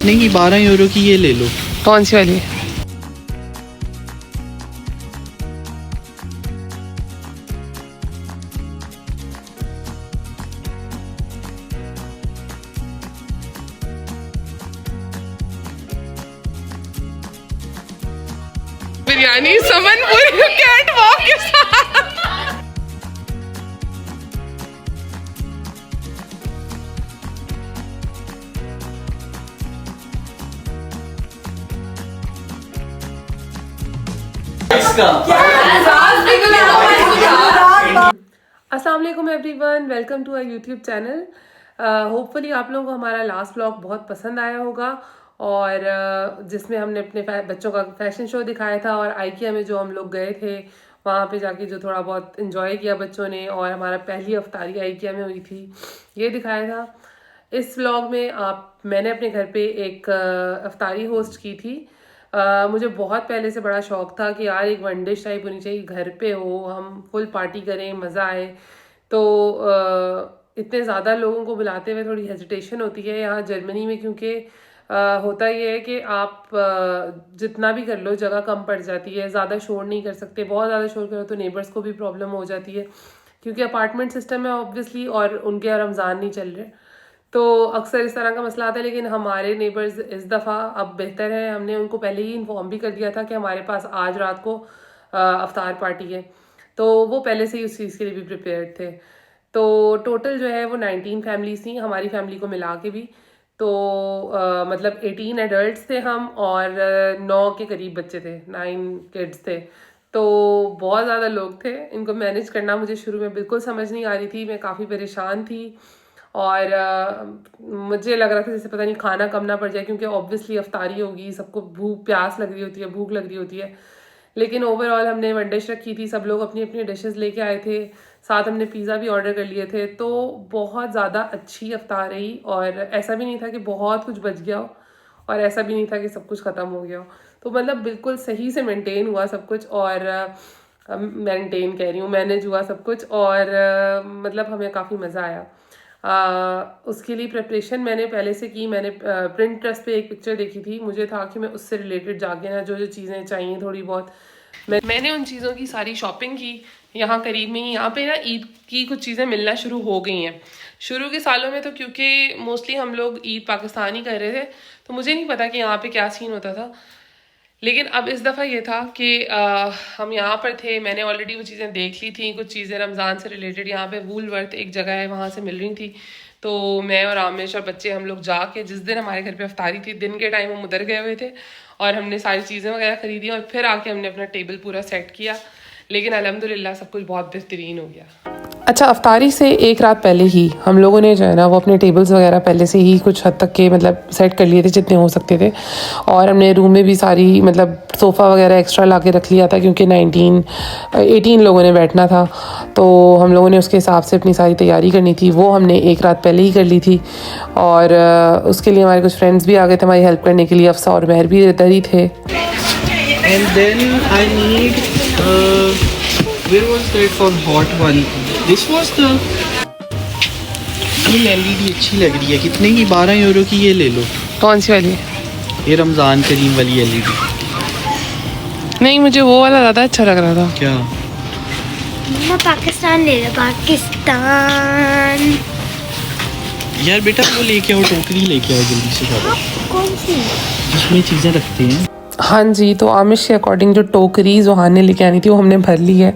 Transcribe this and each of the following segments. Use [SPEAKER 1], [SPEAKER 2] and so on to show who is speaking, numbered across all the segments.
[SPEAKER 1] कितने की? 12 यूरो की। ये ले लो।
[SPEAKER 2] कौन सी वाली? बिरयानी समनपुरी कैट वॉक के साथ। अस्सलाम वालेकुम everyone, welcome to our YouTube channel. Hopefully आप लोगों को हमारा लास्ट व्लॉग बहुत पसंद आया होगा और जिसमें हमने अपने बच्चों का फैशन शो दिखाया था और आइकिया में जो हम लोग गए थे वहाँ पे जाके जो थोड़ा बहुत एंजॉय किया बच्चों ने और हमारा पहली अफ्तारी आइकिया में हुई थी ये दिखाया था। इस व्लॉग में मैंने अपने घर पे एक अफ्तारी होस्ट की थी। मुझे बहुत पहले से बड़ा शौक था कि यार एक वन डिश टाइप होनी चाहिए, घर पे हो, हम फुल पार्टी करें, मज़ा आए। तो इतने ज़्यादा लोगों को बुलाते हुए थोड़ी हेजिटेशन होती है यहाँ जर्मनी में, क्योंकि होता ये है कि आप जितना भी कर लो जगह कम पड़ जाती है, ज़्यादा शोर नहीं कर सकते। बहुत ज़्यादा शोर करो तो नेबर्स को भी प्रॉब्लम हो जाती है, क्योंकि अपार्टमेंट सिस्टम है ऑब्वियसली और उनके यहाँ रमज़ान नहीं चल रहे, तो अक्सर इस तरह का मसला आता है। लेकिन हमारे नेबर्स इस दफ़ा अब बेहतर है, हमने उनको पहले ही इन्फॉर्म भी कर दिया था कि हमारे पास आज रात को अफ्तार पार्टी है, तो वो पहले से ही उस चीज़ के लिए भी प्रिपेयर्ड थे। तो टोटल जो है वो 19 फैमिलीज थी, हमारी फैमिली को मिला के भी। तो मतलब 18 एडल्ट्स थे हम और 9 के करीब बच्चे थे, 9 किड्स थे। तो बहुत ज़्यादा लोग थे, इनको मैनेज करना मुझे शुरू में बिल्कुल समझ नहीं आ रही थी, मैं काफ़ी परेशान थी और मुझे लग रहा था जैसे पता नहीं खाना कम ना पड़ जाए, क्योंकि ऑब्वियसली अफ्तारी होगी, सबको प्यास लग रही होती है, भूख लग रही होती है। लेकिन ओवरऑल हमने वन डिश रखी थी, सब लोग अपनी अपनी डिशेस लेके आए थे, साथ हमने पिज़्ज़ा भी ऑर्डर कर लिए थे। तो बहुत ज़्यादा अच्छी अफ्तार रही और ऐसा भी नहीं था कि बहुत कुछ बच गया हो और ऐसा भी नहीं था कि सब कुछ ख़त्म हो गया हो। तो मतलब बिल्कुल सही से मेंटेन हुआ सब कुछ और मेंटेन कह रही हूँ, मैनेज हुआ सब कुछ और मतलब हमें काफ़ी मज़ा आया। उसके लिए प्रिपरेशन मैंने पहले से की। मैंने प्रिंटरेस्ट पे एक पिक्चर देखी थी, मुझे था कि मैं उससे रिलेटेड जाके ना जो जो चीज़ें चाहिए थोड़ी बहुत मैंने उन चीज़ों की सारी शॉपिंग की। यहाँ करीब में ही यहाँ पे ना ईद की कुछ चीज़ें मिलना शुरू हो गई हैं। शुरू के सालों में तो क्योंकि मोस्टली हम लोग ईद पाकिस्तान ही कर रहे थे, तो मुझे नहीं पता कि यहाँ पे क्या सीन होता था। लेकिन अब इस दफ़ा ये था कि हम यहाँ पर थे, मैंने ऑलरेडी वो चीज़ें देख ली थी, कुछ चीज़ें रमज़ान से रिलेटेड यहाँ पे वूलवर्थ एक जगह है वहाँ से मिल रही थी। तो मैं और आमिश और बच्चे हम लोग जाके, जिस दिन हमारे घर पे अफ्तारी थी दिन के टाइम हम उधर गए हुए थे और हमने सारी चीज़ें वगैरह ख़रीदी और फिर आके हमने अपना टेबल पूरा सेट किया। लेकिन अल्हम्दुलिल्लाह सब कुछ बहुत बेहतरीन हो गया। अच्छा, अफ्तारी से एक रात पहले ही हम लोगों ने जो है ना वो अपने टेबल्स वगैरह पहले से ही कुछ हद तक के मतलब सेट कर लिए थे जितने हो सकते थे, और हमने रूम में भी सारी मतलब सोफ़ा वगैरह एक्स्ट्रा ला के रख लिया था, क्योंकि 18 लोगों ने बैठना था। तो हम लोगों ने उसके हिसाब से अपनी सारी तैयारी करनी थी, वो हमने एक रात पहले ही कर ली थी। और उसके लिए हमारे कुछ फ्रेंड्स भी आ गए थे हमारी हेल्प करने के लिए, अफसा और महर भी इधर ही थे।
[SPEAKER 1] And then I need where was that for hot one? This was the ये LED अच्छी लग रही है, कितने की? 12 यूरो की। ये ले लो।
[SPEAKER 2] कौन सी वाली?
[SPEAKER 1] ये रमज़ान करीम वाली LED।
[SPEAKER 2] नहीं, मुझे वो वाला ज़्यादा अच्छा लग रहा था।
[SPEAKER 1] क्या?
[SPEAKER 3] मैं पाकिस्तान ले रहा, पाकिस्तान।
[SPEAKER 1] यार बेटा वो लेके आओ, टोकरी लेके आओ जल्दी से जाओ।
[SPEAKER 3] कौन सी?
[SPEAKER 1] जिसमें चीज़ें रखते हैं।
[SPEAKER 2] हाँ जी, तो आमिश के अकॉर्डिंग जो टोकरीज वहाँ ने लेके आनी थी वो हमने भर ली है।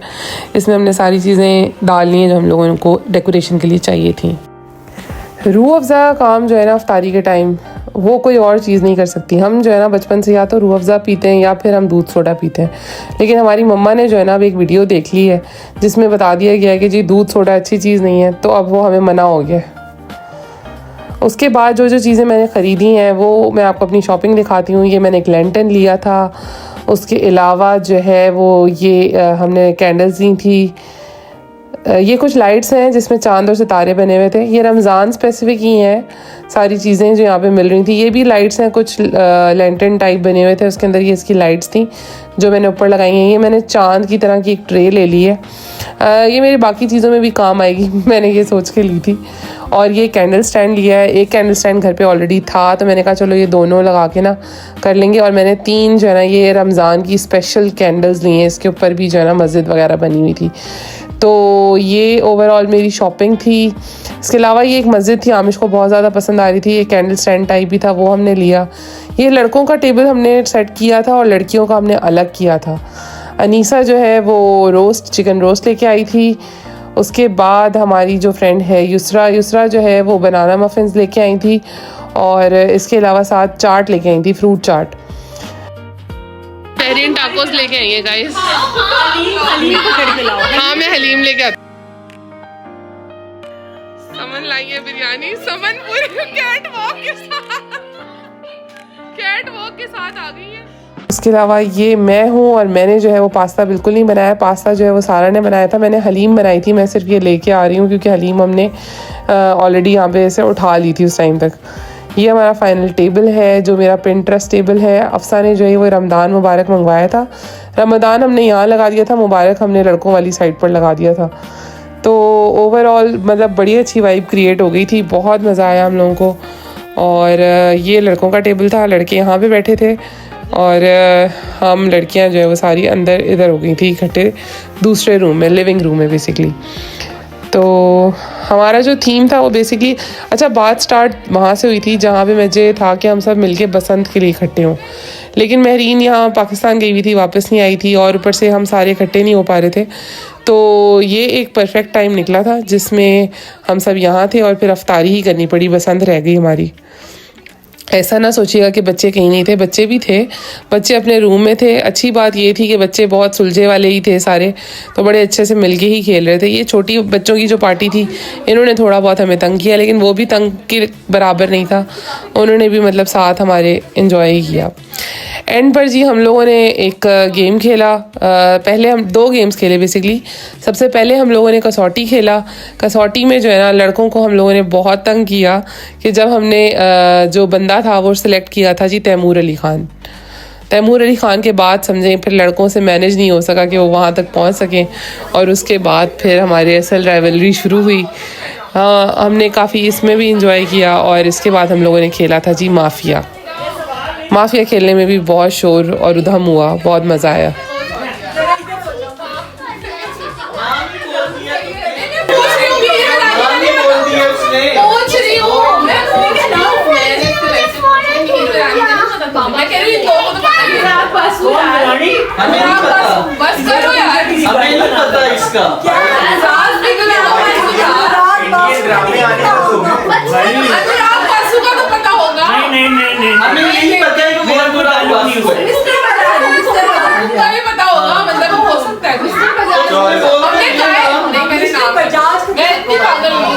[SPEAKER 2] इसमें हमने सारी चीज़ें डालनी है जो हम लोगों को डेकोरेशन के लिए चाहिए थी। रूह अफ़ज़ा का काम जो है ना अफ्तारी के टाइम, वो कोई और चीज़ नहीं कर सकती। हम जो है ना बचपन से या तो रूह अफ़ज़ा पीते हैं या फिर हम दूध सोडा पीते हैं। लेकिन हमारी मम्मा ने जो है ना अब एक वीडियो देख ली है जिसमें बता दिया गया है कि जी दूध सोडा अच्छी चीज़ नहीं है, तो अब वो हमें मना हो गया। उसके बाद जो जो चीज़ें मैंने ख़रीदी हैं वो मैं आपको अपनी शॉपिंग दिखाती हूँ। ये मैंने एक लैंटर्न लिया था, उसके अलावा जो है वो ये हमने कैंडल्स ली थी। ये कुछ लाइट्स हैं जिसमें चांद और सितारे बने हुए थे, ये रमज़ान स्पेसिफिक ही हैं सारी चीज़ें जो यहाँ पे मिल रही थी। ये भी लाइट्स हैं, कुछ लैंटर्न टाइप बने हुए थे, उसके अंदर ये इसकी लाइट्स थी जो मैंने ऊपर लगाई हैं। ये मैंने चांद की तरह की एक ट्रे ले ली है, ये मेरी बाकी चीज़ों में भी काम आएगी मैंने ये सोच के ली थी। और ये कैंडल स्टैंड लिया है। एक कैंडल स्टैंड घर पे ऑलरेडी था, तो मैंने कहा चलो ये दोनों लगा के ना कर लेंगे। और मैंने 3 जो है ना ये रमज़ान की स्पेशल कैंडल्स ली हैं, इसके ऊपर भी जो है ना मस्जिद वगैरह बनी हुई थी। तो ये ओवरऑल मेरी शॉपिंग थी। इसके अलावा ये एक मस्जिद थी, आमिश को बहुत ज़्यादा पसंद आ रही थी, ये कैंडल स्टैंड टाइप भी था, वो हमने लिया। ये लड़कों का टेबल हमने सेट किया था और लड़कियों का हमने अलग किया था। अनीसा जो है वो चिकन रोस्ट लेके आई थी। उसके बाद हमारी जो फ्रेंड है युसरा जो है वो बनाना मफिन्स लेके आई थी। और इसके अलावा साथ चाट लेके आई थी, फ्रूट चाट। वेजिटेरियन टाकोस लेके आई है गाइस। हाँ मैं हलीम लेके आती। समन लाई है बिरयानी। समन पूरे कैट वॉक के साथ आ गई है। इसके अलावा ये मैं हूँ और मैंने जो है वो पास्ता बिल्कुल नहीं बनाया। पास्ता जो है वो सारा ने बनाया था। मैंने हलीम बनाई थी, मैं सिर्फ ये लेके आ रही हूँ क्योंकि हलीम हमने ऑलरेडी यहाँ पे ऐसे उठा ली थी उस टाइम तक। ये हमारा फाइनल टेबल है जो मेरा पिंटरेस्ट टेबल है। अफसा ने जो है वो रमज़ान मुबारक मंगवाया था। रमज़ान हमने यहाँ लगा दिया था, मुबारक हमने लड़कों वाली साइड पर लगा दिया था। तो ओवरऑल मतलब बड़ी अच्छी वाइब क्रिएट हो गई थी, बहुत मज़ा आया हम लोगों को। और ये लड़कों का टेबल था, लड़के यहाँ पे बैठे थे और हम लड़कियाँ जो है वो सारी अंदर इधर हो गई थी इकट्ठे दूसरे रूम में, लिविंग रूम में बेसिकली। तो हमारा जो थीम था वो बेसिकली बात स्टार्ट वहाँ से हुई थी जहाँ पे मुझे था कि हम सब मिलके बसंत के लिए इकट्ठे हों। लेकिन महरीन यहाँ पाकिस्तान गई हुई थी, वापस नहीं आई थी और ऊपर से हम सारे इकट्ठे नहीं हो पा रहे थे। तो ये एक परफेक्ट टाइम निकला था जिसमें हम सब यहाँ थे और फिर अफ्तारी ही करनी पड़ी, बसंत रह गई हमारी। ऐसा ना सोचिएगा कि बच्चे कहीं नहीं थे, बच्चे भी थे, बच्चे अपने रूम में थे। अच्छी बात ये थी कि बच्चे बहुत सुलझे वाले ही थे सारे, तो बड़े अच्छे से मिलके ही खेल रहे थे। ये छोटी बच्चों की जो पार्टी थी इन्होंने थोड़ा बहुत हमें तंग किया, लेकिन वो भी तंग के बराबर नहीं था, उन्होंने भी मतलब साथ हमारे एंजॉय ही किया। एंड पर जी हम लोगों ने एक गेम खेला। पहले हम 2 गेम्स खेले बेसिकली। सबसे पहले हम लोगों ने कसौटी खेला। कसौटी में जो है ना लड़कों को हम लोगों ने बहुत तंग किया कि जब हमने जो बंदा था वो सिलेक्ट किया था जी तैमूर अली ख़ान। तैमूर अली ख़ान के बाद समझें फिर लड़कों से मैनेज नहीं हो सका कि वो वहाँ तक पहुँच सकें और उसके बाद फिर हमारी असल राइवलरी शुरू हुई। हाँ हमने काफ़ी इसमें भी इंजॉय किया। और इसके बाद हम लोगों ने खेला था जी माफिया। माफिया खेलने में भी बहुत शोर और उधम हुआ, बहुत मज़ा आया।
[SPEAKER 1] बस करो यार, हमें नहीं पता इसका। नहीं हमें नहीं पता है कि बहुत बुरा हुआ है। पता होगा मतलब हो सकता है कुछ। हमने कहा है नहीं, मैंने नाम मैं इतनी पागल हूँ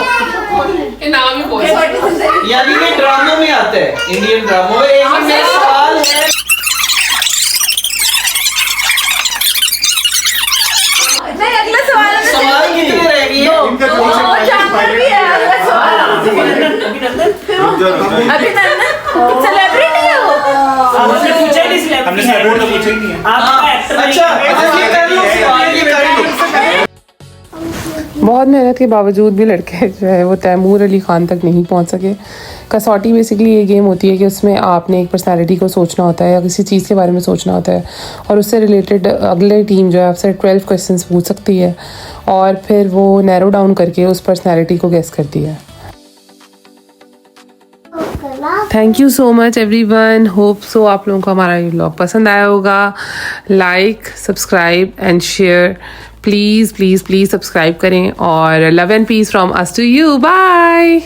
[SPEAKER 1] कि नाम ही बोल। यानी कि ड्रामों में आता है, इंडियन ड्रामों में। एक सवाल है,
[SPEAKER 3] अगला
[SPEAKER 1] सवाल कितने रह गई है?
[SPEAKER 3] अभिनंदन सेलिब्रिटी है वो।
[SPEAKER 4] हमने पूछा ही नहीं, सेलिब्रिटी है वो तो पूछेंगे। आपका एक्टर
[SPEAKER 1] ये कर लो, ये कर लो।
[SPEAKER 2] बहुत मेहनत के बावजूद भी लड़के जो है वो तैमूर अली ख़ान तक नहीं पहुंच सके। कसौटी बेसिकली ये गेम होती है कि उसमें आपने एक पर्सनालिटी को सोचना होता है या किसी चीज़ के बारे में सोचना होता है और उससे रिलेटेड अगले टीम जो है आपसे 12 क्वेश्चंस पूछ सकती है और फिर वो नैरो डाउन करके उस पर्सनालिटी को गेस करती है। Thank you so much everyone. Hope so आप लोगों को हमारा ये व्लॉग पसंद आया होगा। Like, subscribe and share. Please please please subscribe करें और love and peace from us to you. Bye.